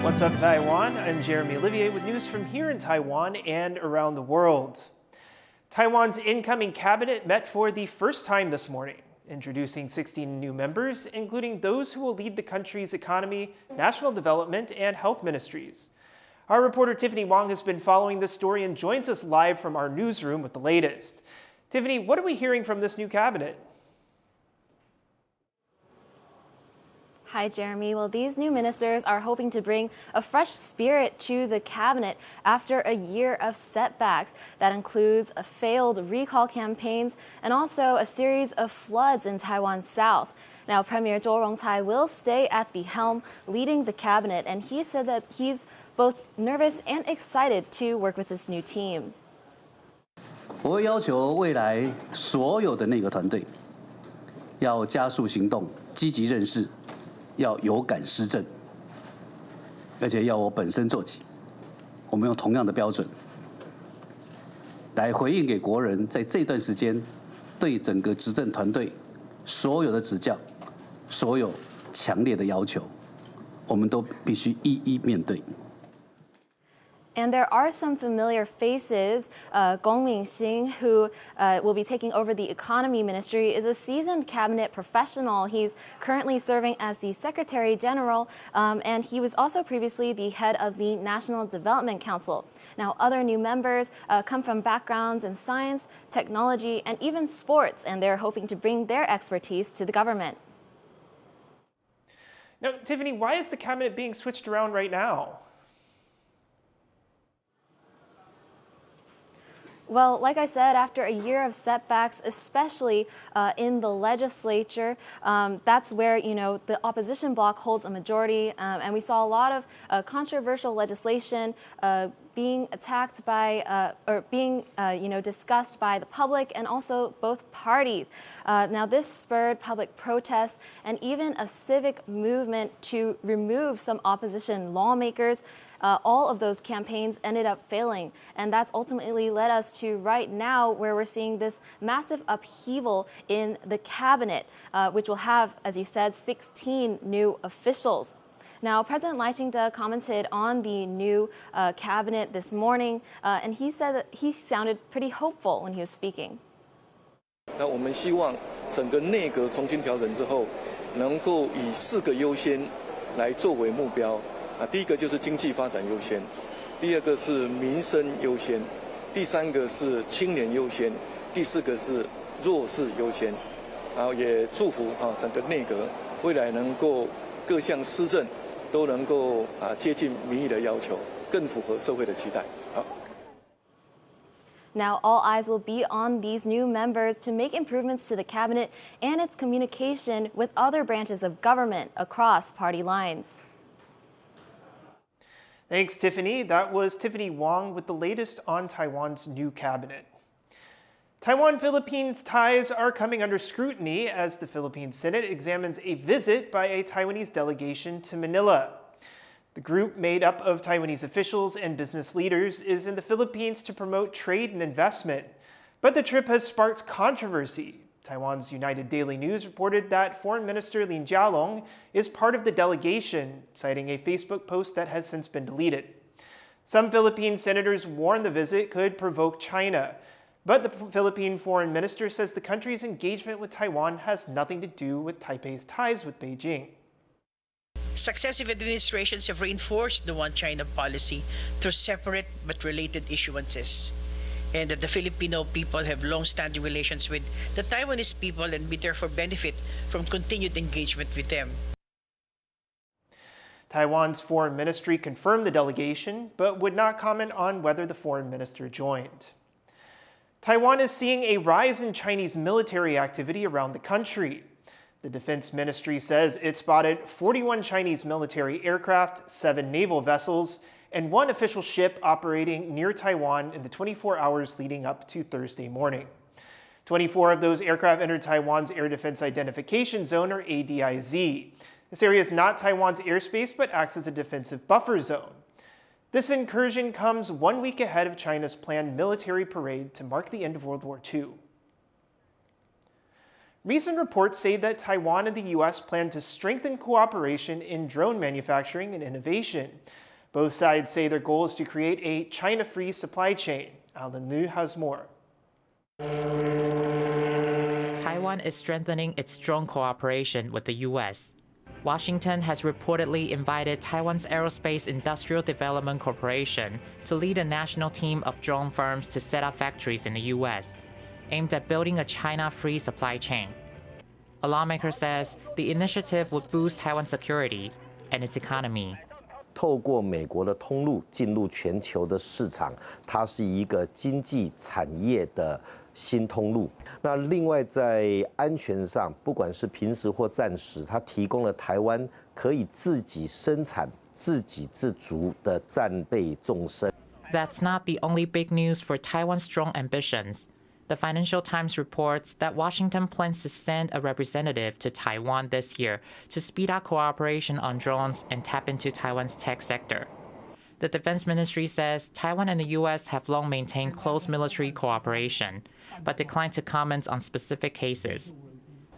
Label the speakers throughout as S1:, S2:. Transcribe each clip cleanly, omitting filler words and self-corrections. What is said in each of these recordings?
S1: What's up, Taiwan? I'm Jeremy Olivier with news from here in Taiwan and around the world. Taiwan's incoming cabinet met for the first time this morning, introducing 16 new members, including those who will lead the country's economy, national development, and health ministries. Our reporter Tiffany Wong has been following this story and joins us live from our newsroom with the latest. Tiffany, what are we hearing from this new cabinet?
S2: Hi, Jeremy. Well, these new ministers are hoping to bring a fresh spirit to the cabinet after a year of setbacks. That includes failed recall campaigns and also a series of floods in Taiwan's south. Now, Premier Zhou Rongcai will stay at the helm leading the cabinet, and he said that he's both nervous and excited to work with this new team.
S3: 我会要求未来所有的内阁团队要加速行动，积极认识。 要有感施政，而且要我本身做起。我们用同样的标准来回应给国人，在这段时间对整个执政团队所有的指教、所有强烈的要求，我们都必须一一面对。
S2: And there are some familiar faces. Gong Mingxing, who will be taking over the economy ministry, is a seasoned cabinet professional. He's currently serving as the Secretary General, and he was also previously the head of the National Development Council. Now, other new members come from backgrounds in science, technology, and even sports, and they're hoping to bring their expertise to the government.
S1: Now, Tiffany, why is the cabinet being switched around right now?
S2: Well, like I said, after a year of setbacks, especially in the legislature, that's where, the opposition bloc holds a majority. And we saw a lot of controversial legislation being attacked by, or being, discussed by the public and also both parties. Now, this spurred public protests and even a civic movement to remove some opposition lawmakers. All of those campaigns ended up failing, and that's ultimately led us to right now where we're seeing this massive upheaval in the cabinet, which will have, as you said, 16 new officials. Now, President Lai Ching-te commented on the new cabinet this morning, and he said that he sounded pretty hopeful when he was speaking.
S4: 那我们希望整个内阁重新调整之后，能够以4个优先来作为目标。 第一个就是经济发展优先，第二个是民生优先，第三个是青年优先，第四个是弱势优先。然后也祝福整个内阁未来能够各项施政都能够接近民意的要求，更符合社会的期待。好。
S2: Now, all eyes will be on these new members to make improvements to the cabinet and its communication with other branches of government across party lines.
S1: Thanks, Tiffany. That was Tiffany Wong with the latest on Taiwan's new cabinet. Taiwan-Philippines ties are coming under scrutiny as the Philippine Senate examines a visit by a Taiwanese delegation to Manila. The group, made up of Taiwanese officials and business leaders, is in the Philippines to promote trade and investment. But the trip has sparked controversy. Taiwan's United Daily News reported that Foreign Minister Lin Jialong is part of the delegation, citing a Facebook post that has since been deleted. Some Philippine senators warn the visit could provoke China, but the Philippine foreign minister says the country's engagement with Taiwan has nothing to do with Taipei's ties with Beijing.
S5: Successive administrations have reinforced the One China policy through separate but related issuances, and that the Filipino people have long-standing relations with the Taiwanese people and we therefore benefit from continued engagement with them.
S1: Taiwan's foreign ministry confirmed the delegation, but would not comment on whether the foreign minister joined. Taiwan is seeing a rise in Chinese military activity around the country. The Defense Ministry says it spotted 41 Chinese military aircraft, 7 naval vessels, and 1 official ship operating near Taiwan in the 24 hours leading up to Thursday morning. 24 of those aircraft entered Taiwan's Air Defense Identification Zone, or ADIZ. This area is not Taiwan's airspace, but acts as a defensive buffer zone. This incursion comes 1 week ahead of China's planned military parade to mark the end of World War II. Recent reports say that Taiwan and the U.S. plan to strengthen cooperation in drone manufacturing and innovation. Both sides say their goal is to create a China-free supply chain. Alan Liu has more.
S6: Taiwan is strengthening its drone cooperation with the U.S. Washington has reportedly invited Taiwan's Aerospace Industrial Development Corporation to lead a national team of drone firms to set up factories in the U.S., aimed at building a China-free supply chain. A lawmaker says the initiative would boost Taiwan's security and its economy.
S7: 透过美国的通路进入全球的市场，它是一个经济产业的新通路。那另外在安全上，不管是平时或战时，它提供了台湾可以自己生产、自给自足的战备纵深。
S6: That's not the only big news for Taiwan's drone ambitions. The Financial Times reports that Washington plans to send a representative to Taiwan this year to speed up cooperation on drones and tap into Taiwan's tech sector. The Defense Ministry says Taiwan and the U.S. have long maintained close military cooperation, but declined to comment on specific cases.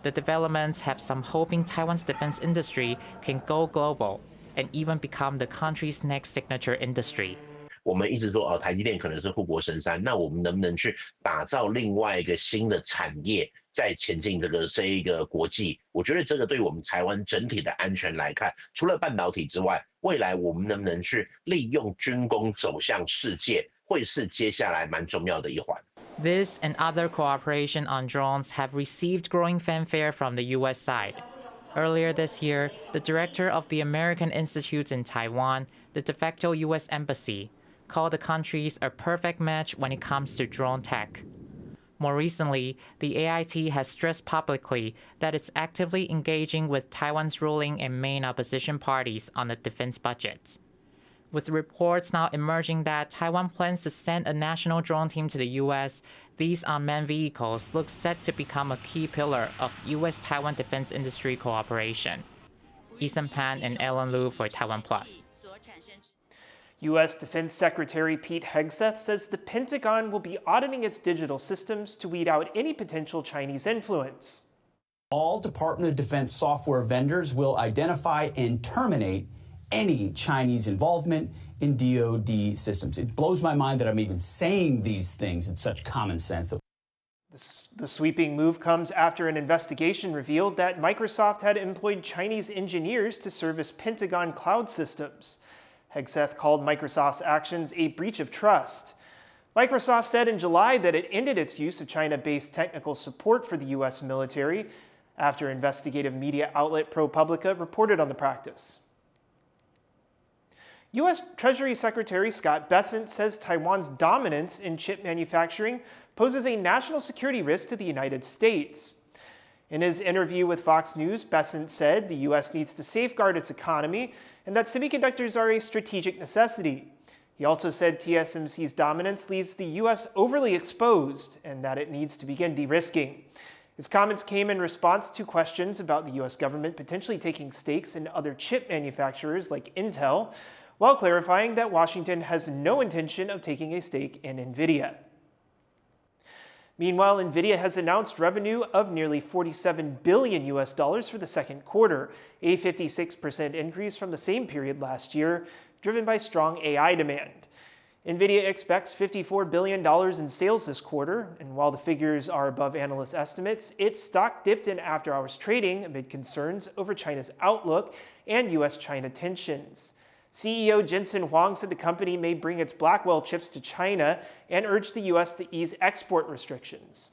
S6: The developments have some hoping Taiwan's defense industry can go global and even become the country's next signature industry.
S8: 我们一直说台积电可能是护国神山，那我们能不能去打造另外一个新的产业，再前进这一个国际？我觉得这个对我们台湾整体的安全来看，除了半导体之外，未来我们能不能去利用军工走向世界，会是接下来蛮重要的一环。
S6: This and other cooperation on drones have received growing fanfare from the U.S. side. Earlier this year, the director of the American Institutes in Taiwan, the de facto U.S. Embassy, called the countries a perfect match when it comes to drone tech. More recently, the AIT has stressed publicly that it's actively engaging with Taiwan's ruling and main opposition parties on the defense budget. With reports now emerging that Taiwan plans to send a national drone team to the U.S., these unmanned vehicles look set to become a key pillar of U.S.-Taiwan defense industry cooperation. Ethan Pan and Ellen Liu for TaiwanPlus.
S1: U.S. Defense Secretary Pete Hegseth says the Pentagon will be auditing its digital systems to weed out any potential Chinese influence.
S9: All Department of Defense software vendors will identify and terminate any Chinese involvement in DoD systems. It blows my mind that I'm even saying these things in such common sense.
S1: The sweeping move comes after an investigation revealed that Microsoft had employed Chinese engineers to service Pentagon cloud systems. Hegseth called Microsoft's actions a breach of trust. Microsoft said in July that it ended its use of China-based technical support for the U.S. military after investigative media outlet ProPublica reported on the practice. U.S. Treasury Secretary Scott Bessent says Taiwan's dominance in chip manufacturing poses a national security risk to the United States. In his interview with Fox News, Bessent said the U.S. needs to safeguard its economy and that semiconductors are a strategic necessity. He also said TSMC's dominance leaves the U.S. overly exposed and that it needs to begin de-risking. His comments came in response to questions about the U.S. government potentially taking stakes in other chip manufacturers like Intel, while clarifying that Washington has no intention of taking a stake in Nvidia. Meanwhile, Nvidia has announced revenue of nearly $47 billion for the second quarter, a 56% increase from the same period last year, driven by strong AI demand. Nvidia expects $54 billion in sales this quarter, and while the figures are above analyst estimates, its stock dipped in after-hours trading amid concerns over China's outlook and U.S.-China tensions. CEO Jensen Huang said the company may bring its Blackwell chips to China and urged the U.S. to ease export restrictions.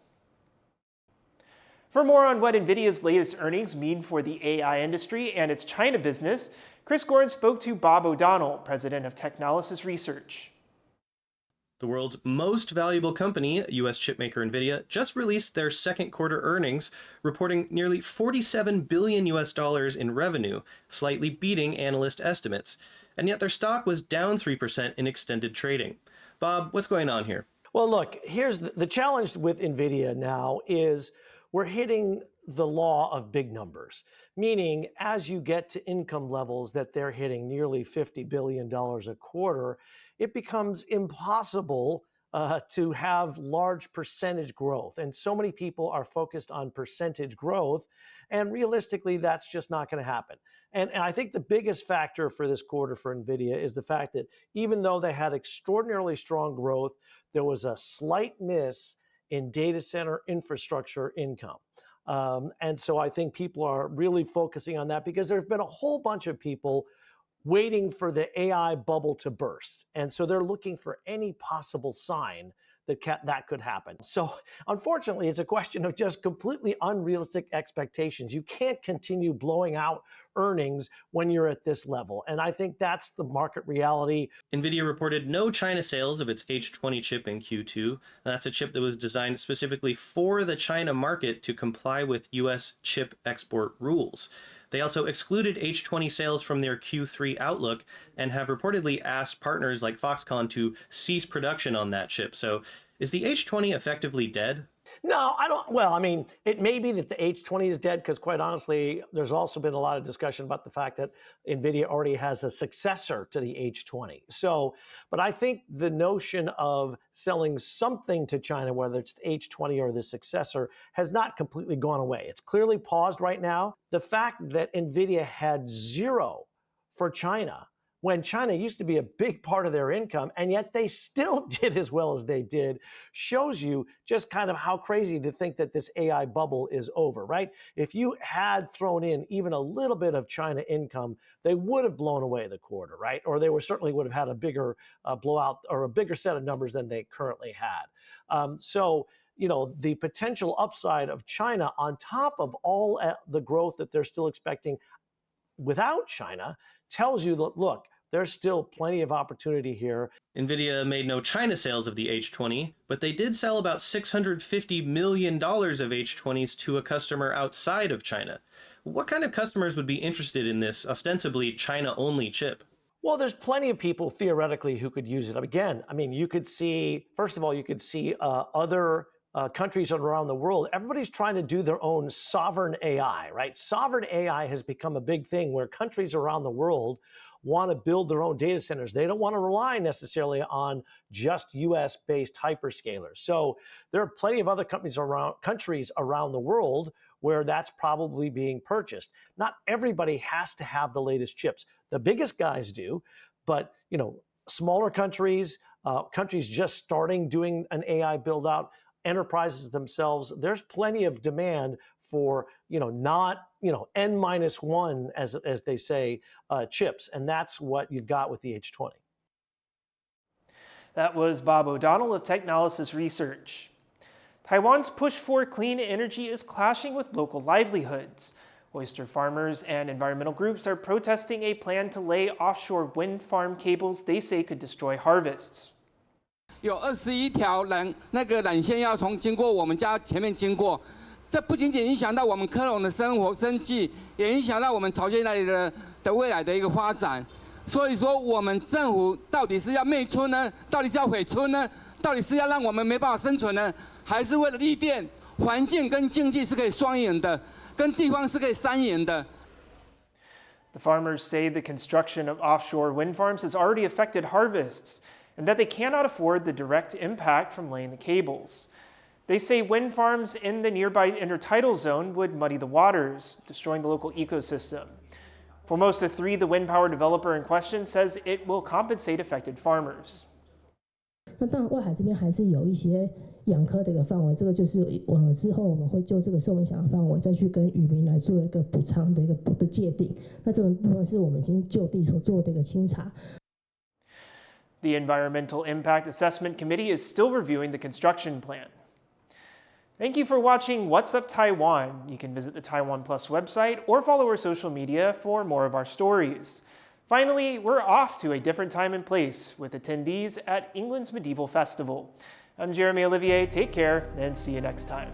S1: For more on what Nvidia's latest earnings mean for the AI industry and its China business, Chris Gorin spoke to Bob O'Donnell, president of Technalysis Research.
S10: The world's most valuable company, U.S. chipmaker Nvidia, just released their second quarter earnings, reporting nearly $47 billion in revenue, slightly beating analyst estimates. And yet their stock was down 3% in extended trading. Bob, what's going on here?
S11: Well, look, here's the challenge with Nvidia now is we're hitting the law of big numbers, meaning as you get to income levels that they're hitting nearly $50 billion a quarter, it becomes impossible to have large percentage growth. And so many people are focused on percentage growth, and realistically, that's just not going to happen. And I think the biggest factor for this quarter for Nvidia is the fact that even though they had extraordinarily strong growth, there was a slight miss in data center infrastructure income. And so I think people are really focusing on that because there's been a whole bunch of people waiting for the AI bubble to burst. And so they're looking for any possible sign that that could happen. So unfortunately, it's a question of just completely unrealistic expectations. You can't continue blowing out earnings when you're at this level. And I think that's the market reality.
S10: Nvidia reported no China sales of its H20 chip in Q2. That's a chip that was designed specifically for the China market to comply with US chip export rules. They also excluded H20 sales from their Q3 outlook and have reportedly asked partners like Foxconn to cease production on that chip. So is the H20 effectively dead?
S11: No, I don't. Well, I mean, it may be that the H20 is dead because, quite honestly, there's also been a lot of discussion about the fact that Nvidia already has a successor to the H20. So, but I think the notion of selling something to China, whether it's the H20 or the successor, has not completely gone away. It's clearly paused right now. The fact that Nvidia had zero for China, when China used to be a big part of their income, and yet they still did as well as they did, shows you just kind of how crazy to think that this AI bubble is over, right? If you had thrown in even a little bit of China income, they would have blown away the quarter, right? Or they certainly would have had a bigger blowout or a bigger set of numbers than they currently had. So, you know, the potential upside of China on top of all the growth that they're still expecting without China tells you that, look, there's still plenty of opportunity here.
S10: Nvidia made no China sales of the H20, but they did sell about $650 million of H20s to a customer outside of China. What kind of customers would be interested in this ostensibly China-only chip?
S11: Well, there's plenty of people theoretically who could use it. Again, I mean, you could see, first of all, you could see other countries around the world. Everybody's trying to do their own sovereign AI, right? Sovereign AI has become a big thing where countries around the world want to build their own data centers. They don't want to rely necessarily on just US-based hyperscalers. So there are plenty of other countries around the world where that's probably being purchased. Not everybody has to have the latest chips. The biggest guys do, but you know, smaller countries, countries just starting doing an AI build out, enterprises themselves, there's plenty of demand for, you know, not, you know, N-1, as they say, chips. And that's what you've got with the H20.
S1: That was Bob O'Donnell of Technalysis Research. Taiwan's push for clean energy is clashing with local livelihoods. Oyster farmers and environmental groups are protesting a plan to lay offshore wind farm cables they say could destroy harvests.
S12: 有21条那个缆线要经过我们家前面经过，这不仅仅影响到我们科隆的生活生计，也影响到我们潮间那里的未来的一个发展。所以说，我们政府到底是要灭村呢？到底是要毁村呢？到底是要让我们没办法生存呢？还是为了利电、环境跟经济是可以双赢的，跟地方是可以三赢的？
S1: The farmers say the construction of offshore wind farms has already affected harvests, and that they cannot afford the direct impact from laying the cables. They say wind farms in the nearby intertidal zone would muddy the waters, destroying the local ecosystem. Formosa 3, the wind power developer in question, says it will compensate affected farmers.
S13: 那当然，外海这边还是有一些养科的一个范围，这个就是之后我们会就这个受影响的范围再去跟渔民来做一个补偿的一个界定。那这个部分是我们已经就地所做的一个清查。
S1: The Environmental Impact Assessment Committee is still reviewing the construction plan. Thank you for watching What's Up Taiwan. You can visit the TaiwanPlus website or follow our social media for more of our stories. Finally, we're off to a different time and place with attendees at England's Medieval Festival. I'm Jeremy Olivier. Take care and see you next time.